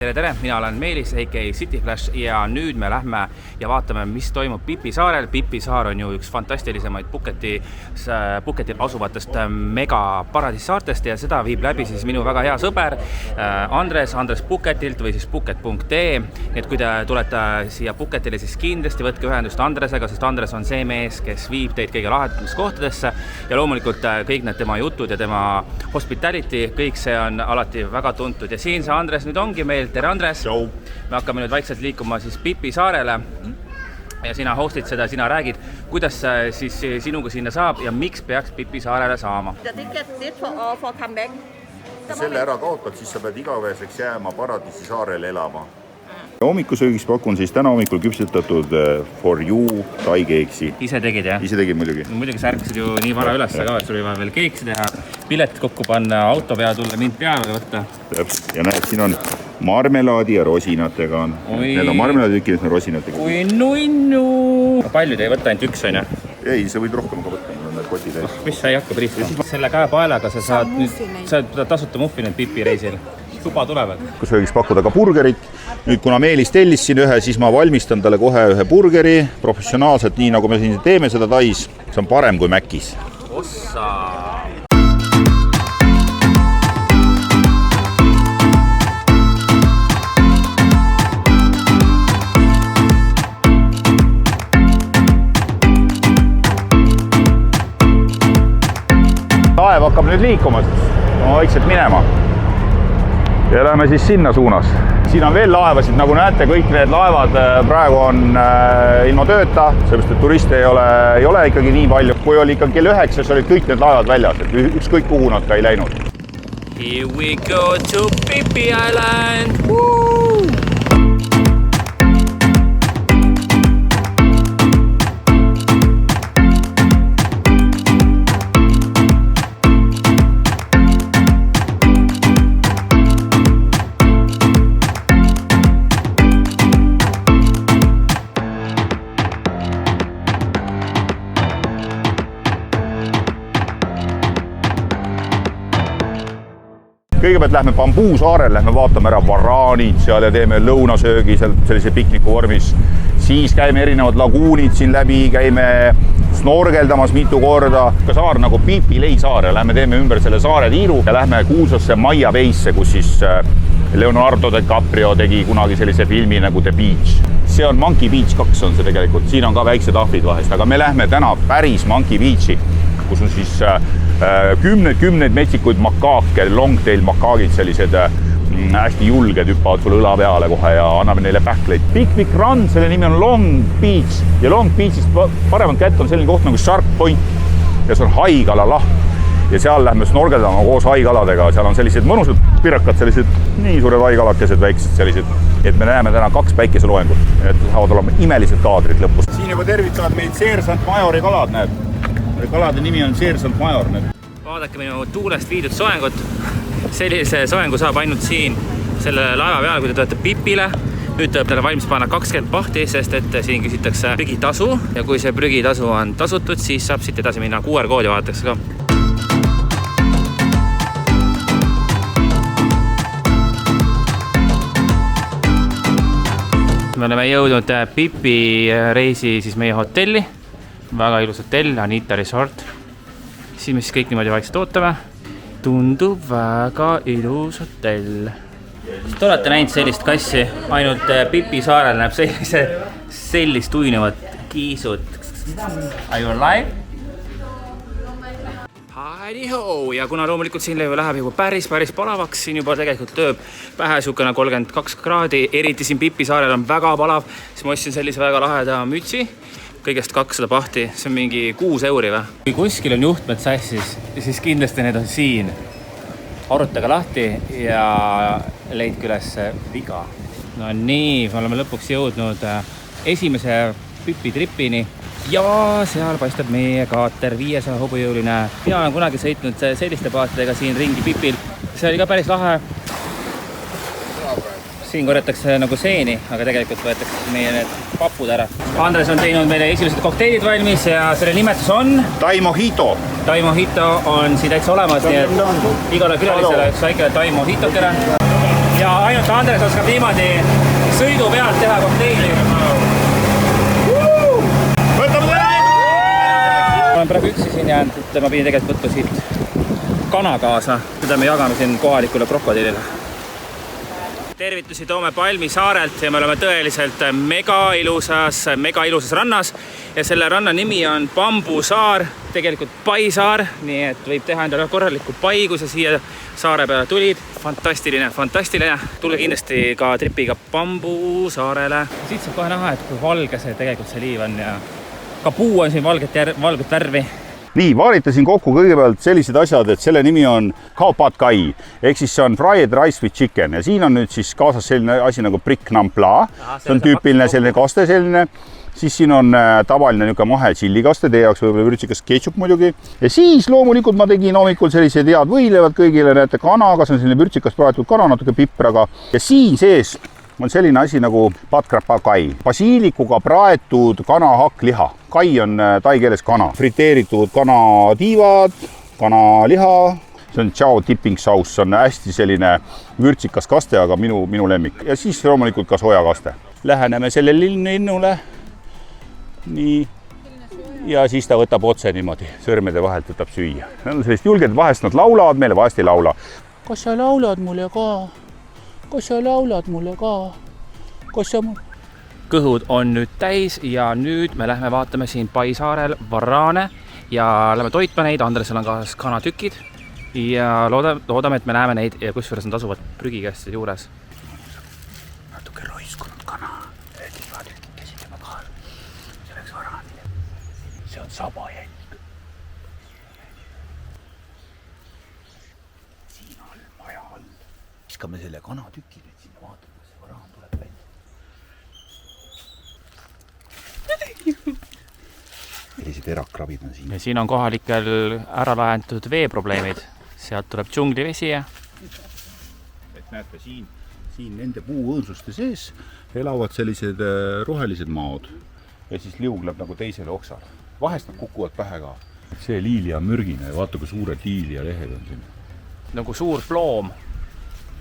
Tere, mina olen Meelis, a.k.a. City Flash ja nüüd me lähme ja vaatame, mis toimub Pipi saarel. Pipi saar on ju üks fantastilisemaid Phuketil asuvatest mega paradiissaartest ja seda viib läbi siis minu väga hea sõber Andres Phuketilt või siis phuket.ee. Nii et kui te tulete siia Phuketile, siis kindlasti võtke ühendust Andresega, sest Andres on see mees, kes viib teid kõige lahedates kohtadesse ja loomulikult kõik need tema jutud ja tema hospitality, kõik see on alati väga tuntud ja siin see Andres nüüd ongi meil. Tere Andres, me hakkame nüüd vaikselt liikuma siis Pipi saarele ja sina hostid seda, sina räägid, kuidas siis sinuga sinna saab ja miks peaks Pipi saarele saama? Selle ära kaotad, siis sa pead igaveseks jääma paradiisi saarele elama. Hommikusöögiks pakun siis täna hommikul küpsetatud For You Thai keeksi. Ise tegid jah? Ise tegid muidugi. Muidugi sa ärkasid ju nii vara üles ka, et sul oli vaja veel keeksi teha, piletit kokku panna, auto pea tulla, mind peale võtta. Ja näed, siin on marmelaadi ja rosinatega on. Need on marmelaaditükid, need on rosinatega. Kui nunnu! Palju te ei võtta ainult üks, on ju? Ei, sa võid rohkem ka võtta, need kotid ees. Mis sa ei hakka priiskama? Selle käepaelaga sa saad tasuta muffineid Pipi reisil. Suba tulevad. Kus võiks pakkuda ka burgerit. Nüüd, kuna Meelis tellis siin ühe, siis ma valmistan talle kohe ühe burgeri professionaalselt, nii nagu me siin teeme seda Tais. See on parem kui Mäkis. Ossa! Laev hakkab nüüd liikuma, vaikselt minema. Ja lähme siis sinna suunas. Siin on veel laevasid, nagu näete, kõik need laevad praegu on ilma tööta, sellepärast, et turiste ei ole ikkagi nii palju. Kui oli ikka kell 9, siis olid kõik need laevad väljas, et ükskõik kuhu nad ka ei läinud. Here we go to Pipi Island! Woo! Kõigepealt lähme Bambuu saarel, lähme vaatame ära varaanid seal ja teeme lõunasöögi sellise pikniku vormis. Siis käime erinevad laguunid siin läbi, käime snorgeldamas mitu korda. Ka saar nagu Pipi leisaar ja lähme teeme ümber selle saare tiiru ja lähme kuulsasse Maia Base'e, kus siis Leonardo DiCaprio tegi kunagi sellise filmi nagu The Beach. See on Monkey Beach 2 on see tegelikult, siin on ka väiksed ahvid vahest, aga me lähme täna päris Monkey Beachi, kus on siis kümneid metsikuid makaake, longtail makaagid, sellised hästi julged hüppavad sul õla peale kohe ja anname neile pähkleid. Pikk rand, selle nimi on Long Beach ja Long Beachist paremat kätt on selline koht nagu Shark Point ja see on haigala laht ja seal lähme snorgeldama koos haigaladega, seal on sellised mõnusad pirakad, sellised nii suured haigalakesed väiksed sellised, et me näeme täna 2 päikeseloengut, et saavad olema imelised kaadrid lõpus. Siin juba tervitavad meid Seersant Majori kalad, näed. Kalade nimi on Seersant Major. Vaadake minu tuulest viidud soengut. Sellise soengu saab ainult siin selle laeva peal, kui te tulete Pipile. Nüüd tuleb teile valmis panna 20 pahti, sest et siin küsitakse prügitasu ja kui see prügitasu on tasutud, siis saab siit edasi minna QR-koodi vaadatakse ka. Me oleme jõudnud Pipi reisi siis meie hotelli. Väga ilus hotell, Anita Resort. Siin me siis kõik niimoodi vaikselt ootame. Tundub väga ilus hotell. Te olete näinud sellist kassi, ainult Pipi saarel näeb sellist uinuvat kiisut. Are you alive? Heidi-ho! Ja kuna loomulikult siin läheb juba päris palavaks, siin juba tegelikult tööb pähe sukene 32 kraadi, eriti siin Pipi saarel on väga palav, siis ma ostsin sellise väga laheda mütsi. Kõigest 200 pahti, see on mingi 6 euri või? Kui kuskil on juhtmed sassis, siis kindlasti need on siin. Arutage lahti ja leidke üles viga. No nii, me oleme lõpuks jõudnud esimese Pipi tripini ja seal paistab meie kaater 500 hobujõuline. Mina olen kunagi sõitnud selliste paatidega siin ringi Pipil. See oli ka päris lahe. Siin korjatakse nagu seeni, aga tegelikult võetakse meie need papud ära. Andres on teinud meile esimesed kokteilid valmis ja selle nimetus on? Thai Mojito. Thai Mojito on siin täitsa olemas, nii et igale külalisele üks väike Thai Mojitokene. ja ainult Andres oskab niimoodi sõidu pealt teha kokteili. Ma olen praegu üksi siin jäänud, et ma pidin tegelikult võtma siit kana kaasa, mida me jagame siin kohalikule krokodillile. Tervitusi toome Palmi saarelt ja me oleme tõeliselt mega ilusas rannas ja selle ranna nimi on Bambusaar, tegelikult Pai saar, nii et võib teha endale korraliku pai, kui sa siia saare peale tulid. Fantastiline. Tulge kindlasti ka tripiga Bambusaarele. Siit saab kohe näha, et kui valge see tegelikult see liiv on ja ka puu on siin valget värvi. Nii, vaaritasin kokku kõigepealt sellised asjad, et selle nimi on Khao Pad Kai, ehk siis see on fried rice with chicken ja siin on nüüd siis kaasas selline asi nagu brick nam pla, see on tüüpiline selline kaste selline, siis siin on tavaline niisugune mahe tšillikaste, teie jaoks võib-olla vürtsikas ketšup muidugi ja siis loomulikult ma tegin hommikul sellised head võilevad kõigile, näete kanaga, see on selline vürtsikas praetud kana, natuke pipraga ja siin sees on selline asi nagu pad krapa kai, basiilikuga praetud kanahakliha. Kai on tai keeles kana. Friteeritud kanatiivad, kanaliha, see on chow dipping sauce, see on hästi selline vürtsikas kaste, aga minu lemmik. Ja siis loomulikult ka sojakaste. Läheneme selle linnule. Nii. Ja siis ta võtab otse niimoodi, sõrmede vahelt võtab süüa. Need on sellist julged, vahest nad laulavad meile, vahest ei laula. Kas sa laulad mulle ka? Kas sa laulad mulle ka? Kas sa Kõhud on nüüd täis ja nüüd me lähme vaatame siin Pai saarel varaane ja lähme toitma neid. Andresel on ka kanatükid ja loodame, et me näeme neid ja kusjuures nad asuvad prügikastide juures. Natuke roiskunud kana. Tiivatükid käsid juba kahel. See läks varaanile. See on sabajälg. Siin all, maja all. Viskame selle kanatüki nüüd sinna vaatama, see varaan tuleb välja. Sellised erakrabid on siin. Ja siin on kohalikel ära lahendatud veeprobleemid. Sealt tuleb džunglivesi ja... Et näete, siin nende puuõõnsuste sees elavad sellised rohelised maod ja siis liugleb nagu teisele oksale. Vahest nad kukuvad pähe ka. See liilia on mürgine ja vaata, kui suured liilia lehed on siin. Nagu suur ploom.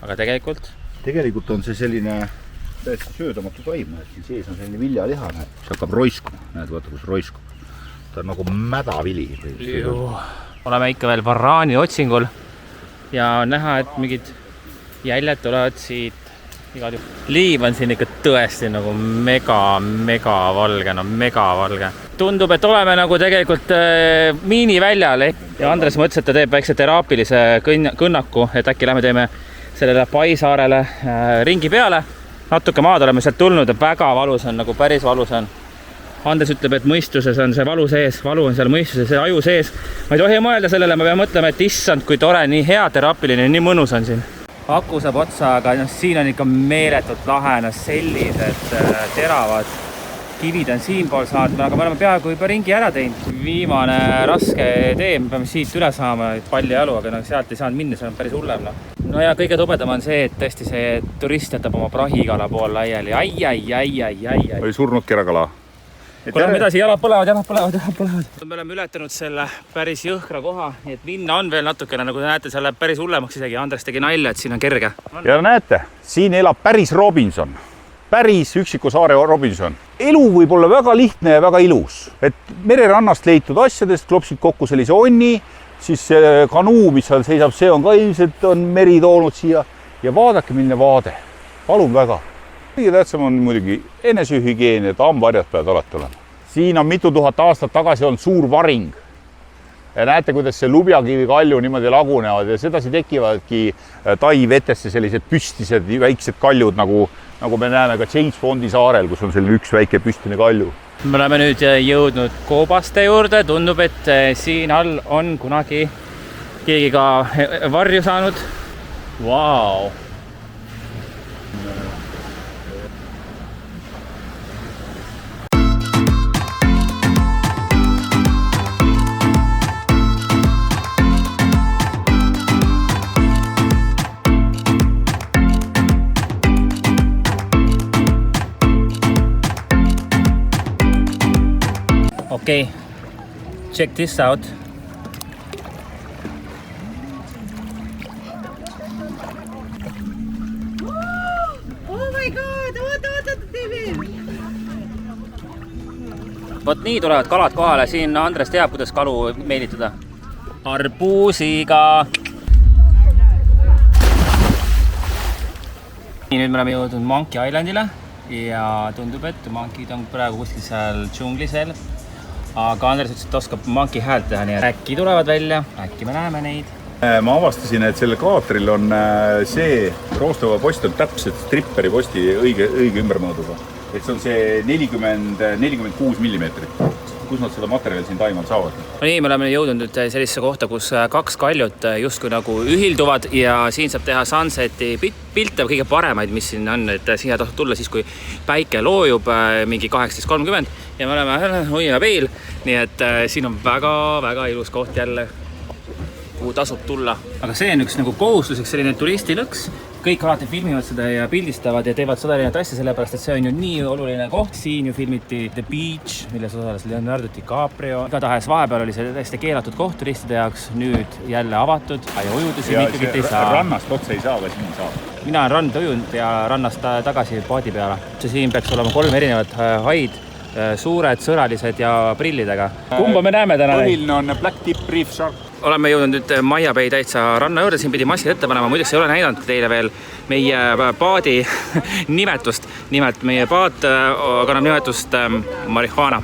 Aga tegelikult on see selline täiesti söödamatu taim, et siin sees on selline viljaliha, mis hakkab roiskuma. Näed, vaata, kus roiskub. Ta on nagu mädavili. Oleme ikka veel varaani otsingul ja on näha, et mingid jäljed tulevad siit. Liiv on siin ikka tõesti nagu mega valge, mega valge. Tundub, et oleme nagu tegelikult miiniväljal ja Andres mõtles, et ta teeb väikse teraapilise kõnnaku, et äkki lähme teeme sellele Pai saarele ringi peale. Natuke maad oleme sealt tulnud ja väga valus on, nagu päris valus on. Andres ütleb, et mõistuses on see valu sees, valu on seal mõistuses, see aju sees. Ma ei tohi mõelda sellele, ma pean mõtlema, et issand, kui tore, nii hea teraapiline, nii mõnus on siin. Aku saab otsa, aga siin on ikka meeletult lahe, sellised teravad kivid on siin pool saanud, aga me oleme peaaegu juba ringi ära teinud. Viimane raske tee, me peame siit üle saama palli jalu, aga sealt ei saanud minna, see on päris hullem. No ja kõige tobedam on see, et tõesti see turist jätab oma prahikala pool laiali. Ai. Oli surnud kerakala. Kuule, mida siin jalad põlevad. Me oleme ületanud selle päris jõhkra koha, nii et minna on veel natukene, nagu te näete, see läheb päris hullemaks isegi. Andres tegi nalja, et siin on kerge. Ja näete, siin elab päris Robinson. Päris üksiku saare Robinson. Elu võib olla väga lihtne ja väga ilus. Et mererannast leitud asjadest klopsid kokku sellise onni, siis kanuu, mis seal seisab, see on ka ilmselt on meri toonud siia ja vaadake, milline vaade. Palun väga. Kõige tähtsam on muidugi enesehügieen, et hambaharjad peavad alati olema. Siin on mitu tuhat aastat tagasi olnud suur varing. Ja näete, kuidas see lubjakivi kalju niimoodi lagunevad ja sedasi tekivadki Tai vetesse sellised püstised väiksed kaljud, nagu me näeme ka James Bondi saarel, kus on selline üks väike püstine kalju. Me oleme nüüd jõudnud koobaste juurde, tundub, et siin all on kunagi keegi ka varju saanud. Vau! Okay, check this out. my god, oota, tee veel. Vot nii tulevad kalad kohale, siin Andres teab, kuidas kalu meelitada. Arbuusiga. Nüüd me oleme jõudnud Monkey Islandile ja tundub, et monkid on praegu kuskil seal džunglis veel. Aga Andres ütles, et oskab monkey häält teha, nii et äkki tulevad välja, äkki me näeme neid. Ma avastasin, et sellel kaatril on see roostava post on täpselt stripperi posti õige ümbermõõduga. Et see on see 46 millimeetrit. Kus nad seda materjali siin Taimaal saavad? No nii, me oleme jõudnud nüüd sellisesse kohta, kus kaks kaljut justkui nagu ühilduvad ja siin saab teha sunseti pilte kõige paremaid, mis siin on. Et siia tasub tulla siis, kui päike loojub mingi 18.30 ja me oleme hoiame peil. Nii et siin on väga ilus koht jälle, kuhu tasub tulla. Aga see on üks nagu kohustuseks selline turistilõks. Kõik alati filmivad seda ja pildistavad ja teevad seda erinevat asja, sellepärast et see on ju nii oluline koht. Siin ju filmiti The Beach, milles osales Leonardo DiCaprio. Igatahes vahepeal oli see täiesti keelatud koht turistide jaoks, nüüd jälle avatud. Ja ujudusi mitukit ei saa. Rannast otsa ei saa, või siin saab? Mina olen rand ujunud ja rannast tagasi paadi peale. Siin peaks olema 3 erinevat haid, suured, sõralised ja prillidega. Kumba me näeme täna? Põhiline on Black Tip Reef Shark. Oleme jõudnud nüüd Maia Bay täitsa ranna juurde, siin pidi maskid ette panema, muideks ei ole näidanud teile veel meie paadi nimetust. Nimelt meie paat kannab nimetust marihuana.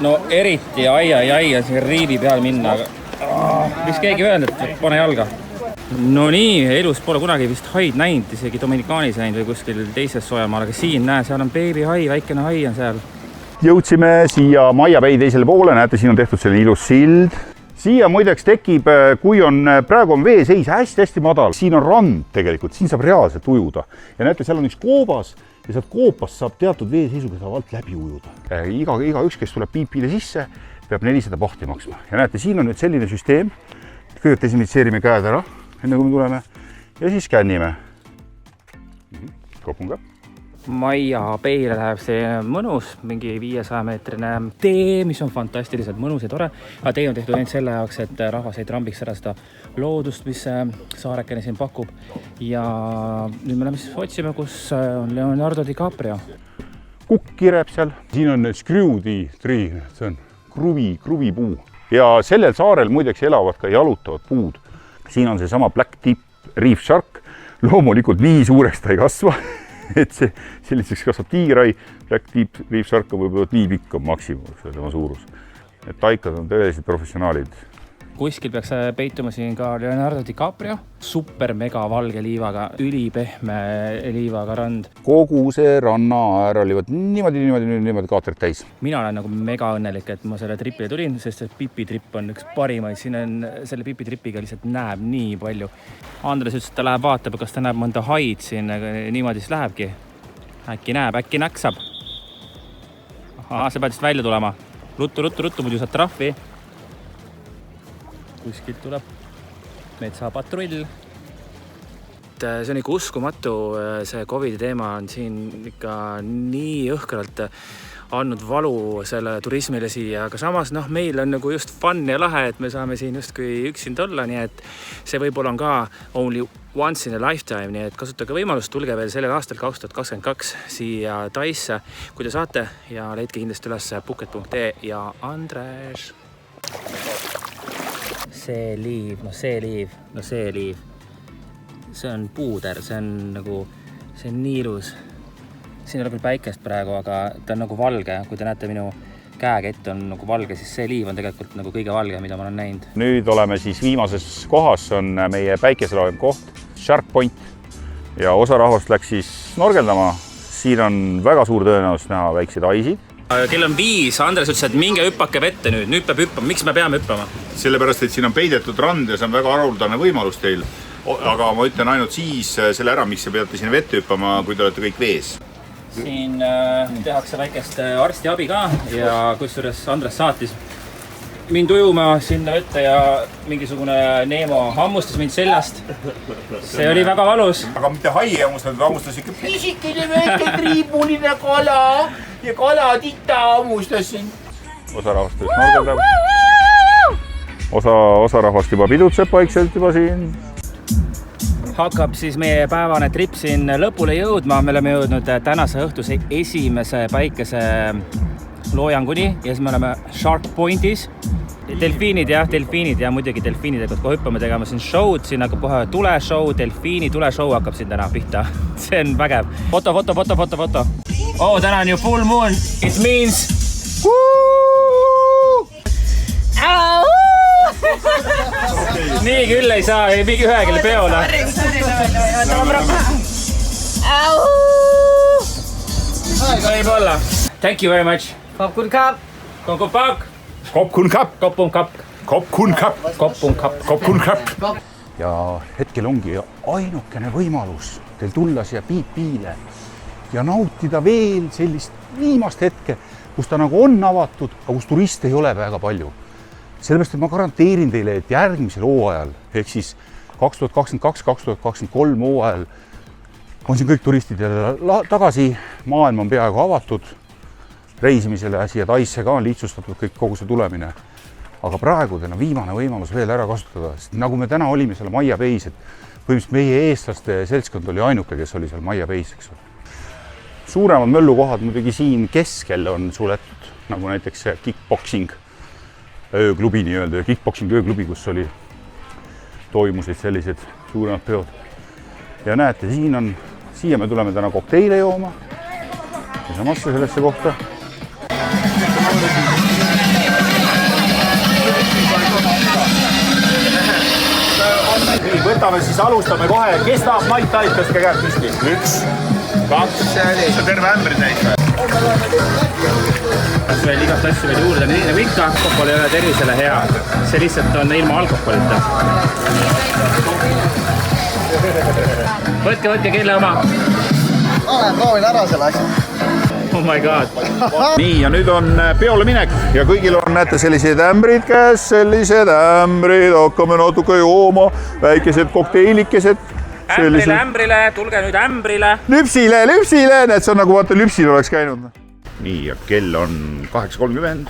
No eriti ai on siin riivi peal minna, aga võiks keegi öelda, et pane jalga. No nii, elus pole kunagi vist haid näinud, isegi Dominikaanis näinud või kuskil teises soojamaal, aga siin näe, seal on baby hai, väikene hai on seal. Jõudsime siia Maia Bay teisele poole, näete, siin on tehtud selline ilus sild. Siia muideks tekib, kui on, praegu on veeseis hästi madal, siin on rand tegelikult, siin saab reaalselt ujuda. Ja näete, seal on üks koobas ja sealt koopast saab teatud veeseisuga saab alt läbi ujuda. Iga üks, kes tuleb piipile sisse, peab 400 bahti maksma. Ja näete, siin on nüüd selline süsteem, kõigepealt desinfitseerime käed ära, enne kui me tuleme, ja siis kännime. Kopun ka. Maia Bay'le läheb see mõnus, mingi 500-meetrine tee, mis on fantastiliselt mõnus ja tore. Aga tee on tehtud ainult selle jaoks, et rahvas ei trambiks ära seda loodust, mis saarekene siin pakub. Ja nüüd me läheme siis otsime, kus on Leonardo DiCaprio. Kukk kireb seal. Siin on Screwdy tree, see on kruvipuu. Ja sellel saarel muideks elavad ka jalutavad puud. Siin on see sama Black Tip Reef Shark. Loomulikult nii suureks ta ei kasva. Et see selliseks kasvab tiirai, Black Tip Reef Shark on võib-olla nii pikk on maksimum, see on tema suurus. Et taikad on tõeliselt professionaalid. Kuskil peaks peituma siin ka Leonardo DiCaprio, super mega valge liivaga, ülipehme liivaga rand. Kogu see ranna äär oli niimoodi kaatrit täis. Mina olen nagu mega õnnelik, et ma selle tripile tulin, sest see pipitripp on üks parimaid. Siin on selle pipitripiga lihtsalt näeb nii palju. Andres ütles, et ta läheb vaatab, kas ta näeb mõnda haid siin, niimoodi siis lähebki. Äkki näeb, äkki näksab. Aha, see pead vist välja tulema. Ruttu, muidu saad trahvi. Kuskilt tuleb metsapatrull. See on ikka uskumatu, see COVID teema on siin ikka nii õhkralt andnud valu selle turismile siia, aga samas meil on nagu just fun ja lahe, et me saame siin justkui üksinda olla, nii et see võib-olla on ka only once in a lifetime, nii et kasutage võimalust, tulge veel sellel aastal 2022 siia Taisse, kui te saate ja leidke kindlasti üles Phuket.ee ja Andres. See liiv. See on puuder, see on nii ilus. Siin ei ole küll päikest praegu, aga ta on nagu valge. Kui te näete minu käekett on nagu valge, siis see liiv on tegelikult nagu kõige valge, mida ma olen näinud. Nüüd oleme siis viimases kohas, on meie päikeseloojem koht, Shark Point. Ja osa rahvast läks siis snorgeldama. Siin on väga suur tõenäosus näha väikseid haisid. Kell on 5, Andres ütles, et minge hüppake vette nüüd peab hüppama. Miks me peame hüppama? Sellepärast, et siin on peidetud rand ja see on väga haruldane võimalus teil. Aga ma ütlen ainult siis selle ära, miks te peate siin vette hüppama, kui te olete kõik vees. Siin tehakse väikest arstiabi ka ja kusjuures Andres saatis mind ujuma sinna vette ja mingisugune Neemo hammustas mind seljast. See oli väga valus. Aga mitte hai hammustas ikka pisikene väike triibuline kala ja kalatita hammustasin. Osa rahvast snorgeldab. Osa rahvast juba pidutseb vaikselt juba siin. hakkab siis meie päevane trip siin lõpule jõudma. Me oleme jõudnud tänase õhtuse esimese päikese loojanguni ja siis me oleme Shark Pointis. Delfiinid ja muidugi delfiinidega kohe hüppame tegema siin show'd, siin hakkab kohe tuleshow, delfiini tuleshow hakkab siin täna pihta. See on vägev. Foto. Oh, täna on ju full moon. It means... Nii küll ei saa, ei mingi ühegile peole. Võib olla. Thank you very much. Popcorn cup. Kopkun kapp. Ja hetkel ongi ainukene võimalus teil tulla siia Piipile ja nautida veel sellist viimast hetke, kus ta nagu on avatud, aga kus turiste ei ole väga palju. Sellepärast, et ma garanteerin teile, et järgmisel hooajal, ehk siis 2022-2023 hooajal on siin kõik turistid tagasi, maailm on peaaegu avatud, reisimisele siia Taisse ka on lihtsustatud kõik kogu see tulemine. Aga praegu teil on viimane võimalus veel ära kasutada, sest nagu me täna olime seal Maia Bays, et põhimõtteliselt meie eestlaste seltskond oli ainuke, kes oli seal Maia Bays, eks ole. Suuremad möllukohad muidugi siin keskel on suletud, nagu näiteks kickboxing ööklubi nii-öelda, kickboxing ööklubi, kus toimusid sellised suuremad peod. Ja näete, siia me tuleme täna kokteile jooma ja samasse sellesse kohta. Võtame siis, alustame kohe. Kes tahab Mai Tait, tõstke käed püsti? 1, 2, see on terve ämbri täis. Kas veel igast asju veel juurde, nii nagu ikka, alkohol ei ole tervisele hea. See lihtsalt on ilma alkoholita. Võtke kelle oma. Proovin ära selle asja. Oh my god. Nii, ja nüüd on peole minek ja kõigil on, näete, sellised ämbrid käes, hakkame natuke jooma, väikesed kokteilikesed. Ämbrile, tulge nüüd ämbrile. Lüpsile, näed, see on nagu vaata lüpsil oleks käinud. Nii, ja kell on 8:30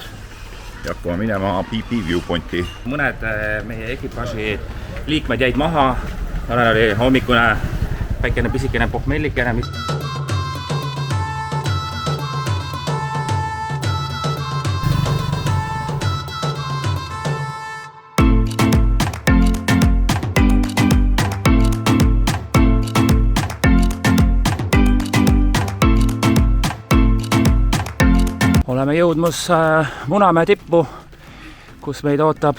ja hakkame minema PP Viewpointi. Mõned meie ekipaaži liikmed jäid maha, oli hommikune väikene pisikene pohmellikene. Oleme jõudmus Munamäe tippu, kus meid ootab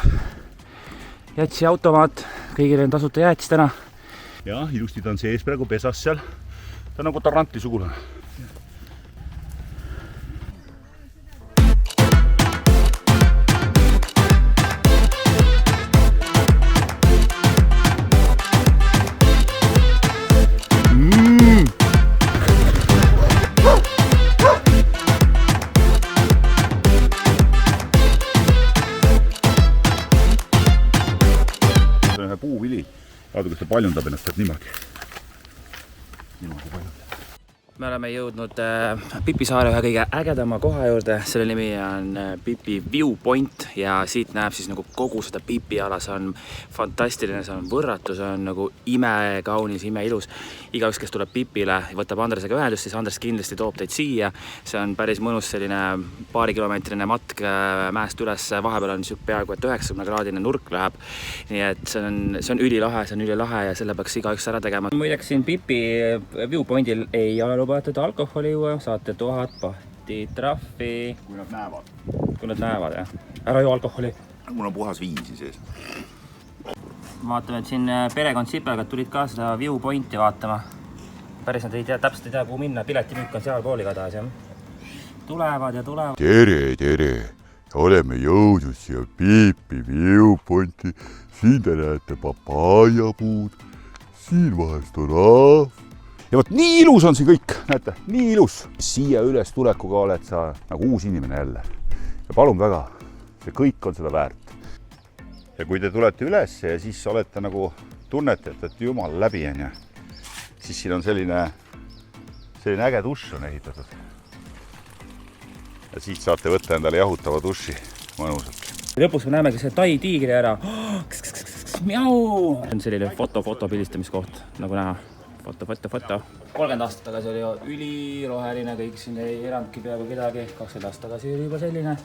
jätsi automaat. Kõigil on tasuta jäätis täna. Ja, ilusti ta on sees praegu pesas seal. Ta on nagu Taranti sugulane. Puuvili. Vaadu, kas ta paljundab ennast niimoodi. Me oleme jõudnud Pipi saare ühe kõige ägedama koha juurde. Selle nimi on Pipi Viewpoint ja siit näeb siis nagu kogu seda Pipi ala. See on fantastiline, see on võrratu, see on nagu imekaunis, imeilus. Igaüks, kes tuleb Pipile ja võtab Andresega ühendust, siis Andres kindlasti toob teid siia. See on päris mõnus selline paarikilomeetrine matk mäest üles. Vahepeal on peaaegu 90-kraadine nurk läheb. Nii et see on ülilahe ja selle peaks igaüks ära tegema. Muideks siin Pipi Viewpointil ei ole lubatud alkoholi juua, saate 1000 bahti trahvi. Kui nad näevad, jah. Ära ju alkoholi. Mul on puhas viin siin sees. Vaatame, et siin perekond Sipelgad tulid ka seda Viewpointi vaatama. Päris nad täpselt ei tea, kuhu minna. Piletimüük on seal pooli kadas, jah. Tulevad. Tere. Oleme jõudnud siia Pipi Viewpointi. Siin te näete papaiapuud. Siin vahest on ahv. Ja võt, nii ilus on siin kõik, näete, nii ilus. Siia üles tulekuga oled sa nagu uus inimene jälle. Ja palun väga, see kõik on seda väärt. Ja kui te tulete üles ja siis olete nagu tunnete, et jumal läbi on ja siis siin on selline äge dušš on ehitatud. Ja siit saate võtta endale jahutava duši mõnusalt. Lõpuks me näemegi see Tai tiigri ära. Miau! On selline foto pildistamiskoht, nagu näha. Foto. 30 aastat tagasi oli ju üliroheline, kõik siin ei erandki peaaegu kedagi. 20 aastat tagasi oli juba selline.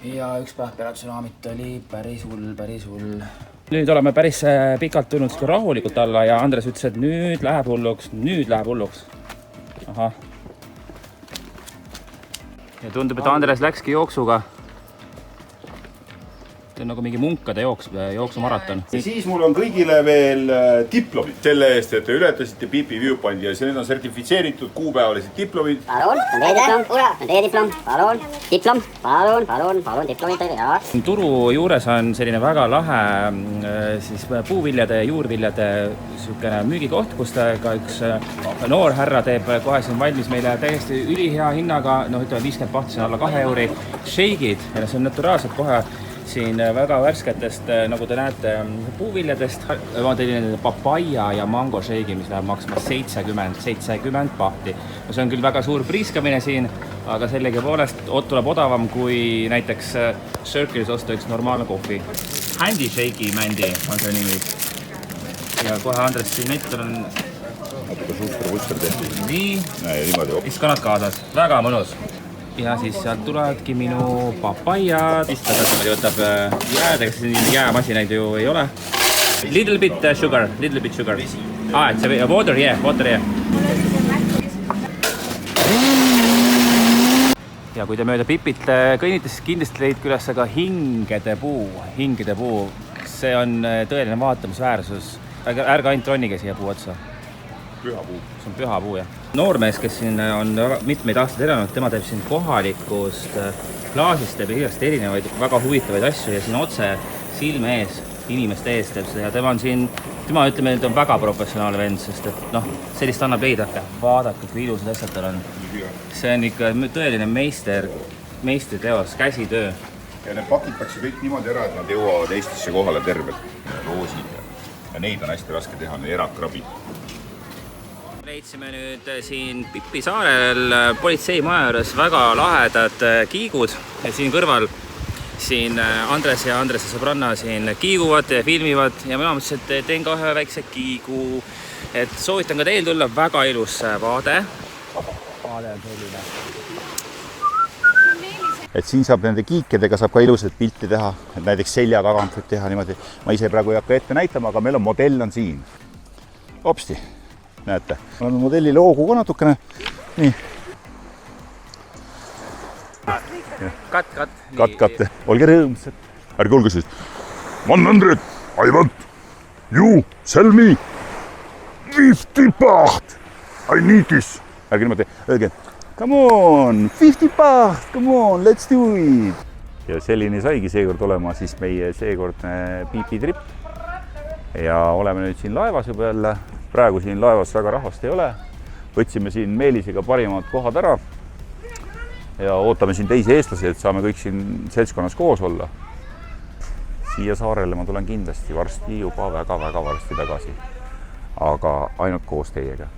Ja üks päev peale tsunamit oli päris hull. Nüüd oleme päris pikalt tulnud rahulikult alla ja Andres ütles, et nüüd läheb hulluks. Ahah. Ja tundub, et Andres läkski jooksuga. See on nagu mingi munkade jooksumaraton. Ja siis mul on kõigile veel diplomid selle eest, et te ületasite Pipi Viewpointi ja need on sertifitseeritud kuupäevalised diplomid. Palun, on teie diplom, on teie diplom, palun, diplomid teile, jaa. Turu juures on selline väga lahe siis puuviljade ja juurviljade müügikoht, kus ka üks noor härra teeb kohe siin valmis meile täiesti ülihea hinnaga, ütleme 50 bahti, alla 2 euri, shake'id ja see on naturaalselt kohe siin väga värsketest, nagu te näete, puuviljadest. Ma tegin papaia ja mango shake'i, mis läheb maksma 70 bahti. See on küll väga suur priiskamine siin, aga sellegipoolest tuleb odavam kui näiteks Circle'is osta üks normaalne kohvi. Handy shake'i Mändi on see nimi. Ja kohe Andres siin näitel on natuke suster tehtud. Nii. Niimoodi. Mis kanad kaasas. Väga mõnus. Ja siis sealt tulevadki minu papaiad. Istada võtab jäädega, siis jäämasinaid ju ei ole. Little bit sugar. Et see water, yeah. Ja kui te mööda Pipit kõnnite, siis kindlasti leidke üles ka hingede puu. See on tõeline vaatamisväärsus. Ärge ainult ronnige siia puu otsa. Pühapuu. See on pühapuu, jah. Noormees, kes siin on mitmeid aastaid elanud, tema teeb siin kohalikust klaasist, teeb igast erinevaid väga huvitavaid asju ja siin otse silme ees, inimeste ees teeb seda ja tema on siin, ütleme, et on väga professionaalne vend, sest et sellist annab leida. Vaadake, kui ilusad asjad tal on. See on ikka tõeline meistriteos, käsitöö. Ja need pakitakse kõik niimoodi ära, et nad jõuavad Eestisse kohale tervelt. Roosid ja neid on hästi raske teha, need erakrabid. Leidsime nüüd siin Pipi saarel politseimaja juures väga lahedad kiigud ja siin kõrval Andres ja Andrese sõbranna siin kiiguvad ja filmivad ja mina mõtlesin, et teen ka ühe väikse kiigu, et soovitan ka teil tulla, väga ilus vaade. Vaade on selline. Et siin saab nende kiikedega saab ka ilusat pilti teha, et näiteks selja tagant võib teha niimoodi. Ma ise praegu ei hakka ette näitama, aga meil on modell on siin. Hopsti. Näete, oleme modelli loogu ka natukene. Nii. Kat. Olge rõõmsad. Ärge olge siis. 100, I want. You sell me 50 baht. I need this. Ärge niimoodi. Öelge, come on, 50 baht, come on, let's do it. Ja selline saigi seekord olema siis meie seekordne Pipi trip. Ja oleme nüüd siin laevas juba jälle. Praegu siin laevas väga rahvast ei ole. Võtsime siin Meelisega parimad kohad ära ja ootame siin teisi eestlasi, et saame kõik siin seltskonnas koos olla. Siia saarele ma tulen kindlasti varsti juba väga varsti tagasi. Aga ainult koos teiega.